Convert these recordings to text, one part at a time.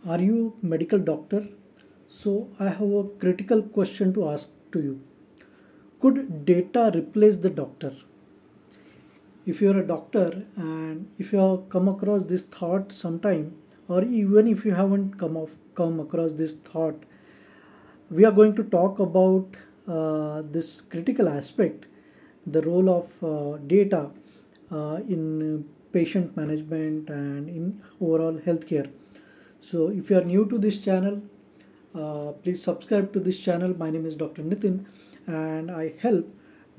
Are you medical doctor? So I have a critical question to ask to you. Could data replace the doctor? If you're a doctor and if you have come across this thought sometime, or even if you haven't come across this thought, we are going to talk about this critical aspect, the role of data in patient management and in overall healthcare. So if you are new to this channel, please subscribe to this channel. My name is Dr. Nitin, and I help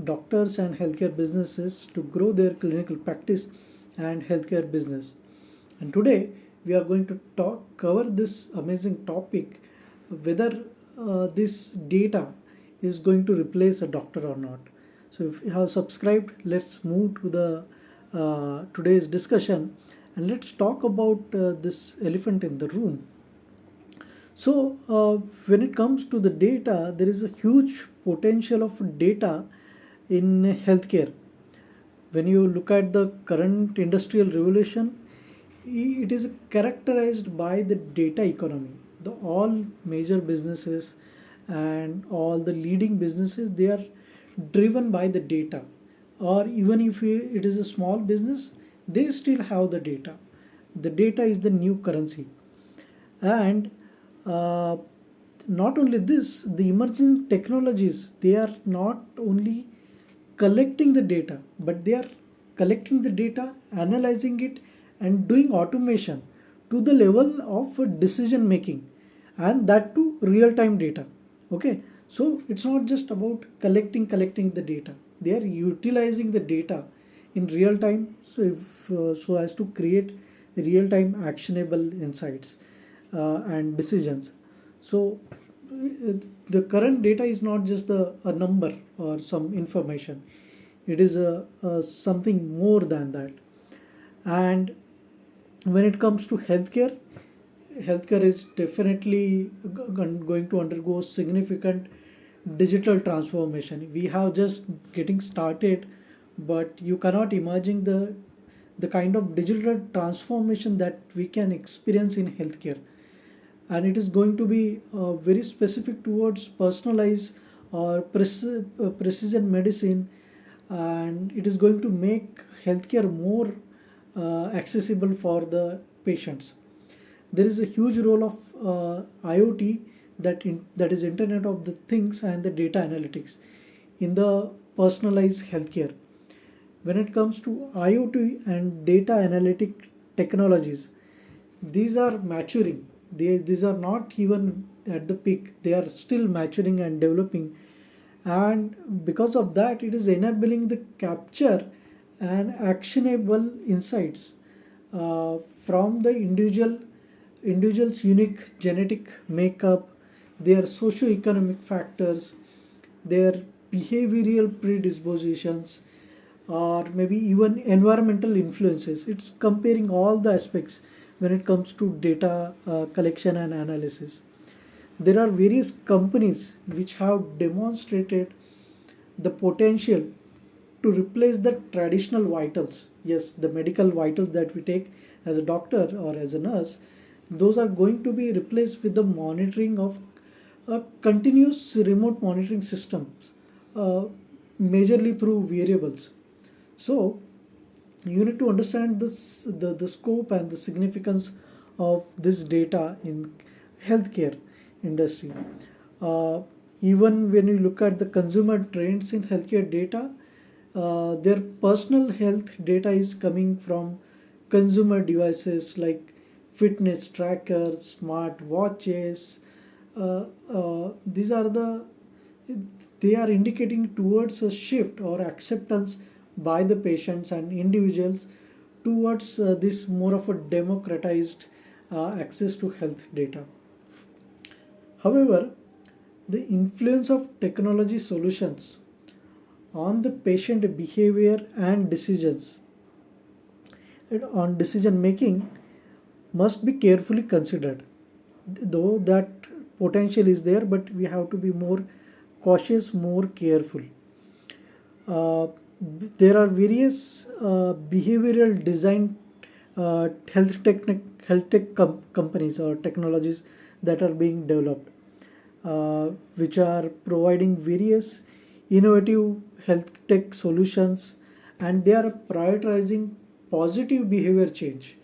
doctors and healthcare businesses to grow their clinical practice and healthcare business. And today we are going to cover this amazing topic, whether this data is going to replace a doctor or not. So if you have subscribed, let's move to the today's discussion, and let's talk about this elephant in the room. So, when it comes to the data, there is a huge potential of data in healthcare. When you look at the current industrial revolution, it is characterized by the data economy. The all major businesses and all the leading businesses, they are driven by the data. Or even if it is a small business, they still have the data. The data is the new currency. And uh, not only this, the emerging technologies, they are not only collecting the data, but they are collecting the data, analyzing it, and doing automation to the level of decision making, and that to real time data. Okay, so it's not just about collecting the data, they are utilizing the data in real time, so as to create real time actionable insights and decisions. So the current data is not just a number or some information, it is something more than that. And when it comes to healthcare, healthcare is definitely going to undergo significant digital transformation. We have just getting started, but you cannot imagine the kind of digital transformation that we can experience in healthcare. And it is going to be very specific towards personalized or precision medicine, and it is going to make healthcare more accessible for the patients. There is a huge role of IoT, that is Internet of the Things, and the data analytics in the personalized healthcare. When it comes to IoT and data analytic technologies, these are maturing. These are not even at the peak. They are still maturing and developing, and because of that, it is enabling the capture and actionable insights from the individual's unique genetic makeup, their socio-economic factors, their behavioral predispositions, or maybe even environmental influences. It's comparing all the aspects when it comes to data collection and analysis. There are various companies which have demonstrated the potential to replace the traditional vitals. Yes, the medical vitals that we take as a doctor or as a nurse, those are going to be replaced with the monitoring of a continuous remote monitoring system, uh, majorly through variables. So you need to understand the scope and the significance of this data in healthcare industry. uh, Even when you look at the consumer trends in healthcare data, their personal health data is coming from consumer devices like fitness trackers, smart watches. These are they are indicating towards a shift or acceptance by the patients and individuals towards this more of a democratized access to health data. However, the influence of technology solutions on the patient behavior and decision making must be carefully considered. Though that potential is there, but we have to be more cautious, more careful. uh, there are various behavioral design health health tech companies or technologies that are being developed, which are providing various innovative health tech solutions, and they are prioritizing positive behavior change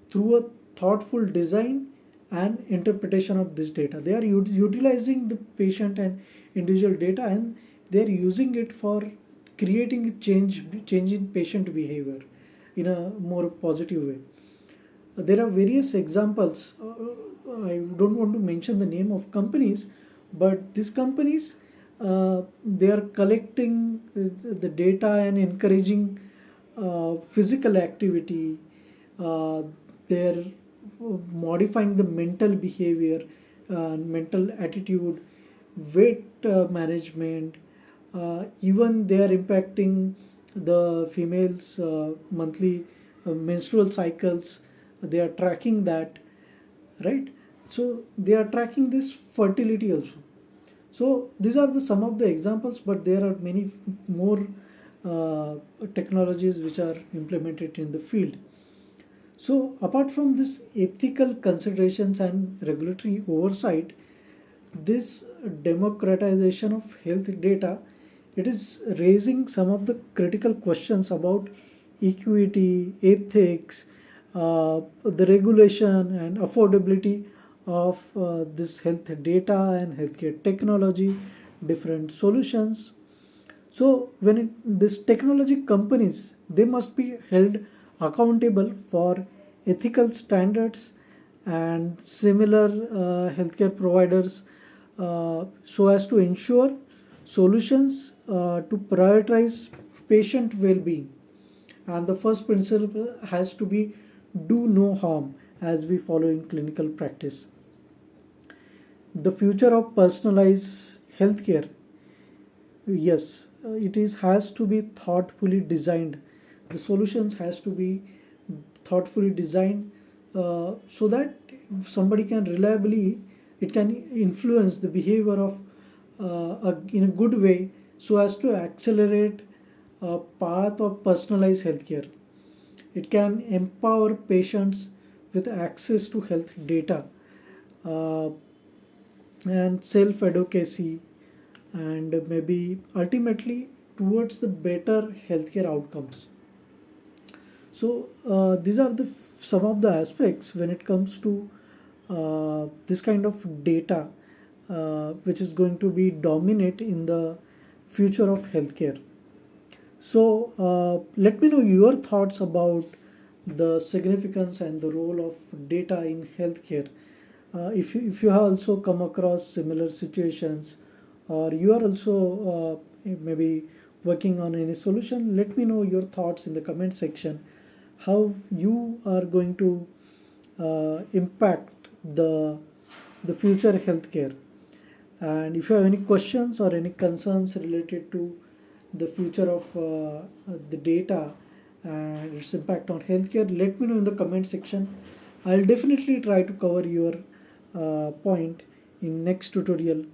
through a thoughtful design and interpretation of this data. They are utilizing the patient and individual data, and they are using it for creating change in patient behavior in a more positive way. There are various examples. I don't want to mention the name of companies, but these companies, they are collecting the data and encouraging physical activity. They're modifying the mental behavior, mental attitude, weight management. Even they are impacting the females' monthly menstrual cycles. They are tracking that, right? So they are tracking this fertility also. So these are the some of the examples, but there are many more technologies which are implemented in the field. So apart from this ethical considerations and regulatory oversight, this democratization of health data, it is raising some of the critical questions about equity, ethics, the regulation and affordability of this health data and healthcare technology, different solutions. So when this technology companies, they must be held accountable for ethical standards, and similar healthcare providers, so as to ensure solutions to prioritize patient well-being. And the first principle has to be do no harm, as we follow in clinical practice. The future of personalized healthcare, yes, it is has to be thoughtfully designed. The solutions has to be thoughtfully designed, so that somebody can reliably, it can influence the behavior of in a good way, so as to accelerate a path of personalized healthcare. It can empower patients with access to health data, uh, and self advocacy, and maybe ultimately towards the better healthcare outcomes. So these are the some of the aspects when it comes to this kind of data, which is going to be dominate in the future of healthcare. So let me know your thoughts about the significance and the role of data in healthcare. If you have also come across similar situations, or you are also maybe working on any solution, let me know your thoughts in the comment section, how you are going to impact the future healthcare. And if you have any questions or any concerns related to the future of the data and its impact on healthcare, let me know in the comment section. I'll definitely try to cover your point in next tutorial.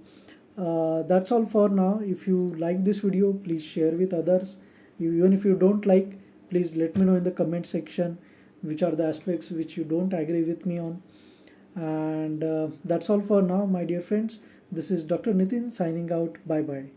That's all for now. If you like this video, please share with others. Even if you don't like, please let me know in the comment section which are the aspects which you don't agree with me on. And that's all for now, my dear friends. This is Dr. Nitin signing out. Bye bye.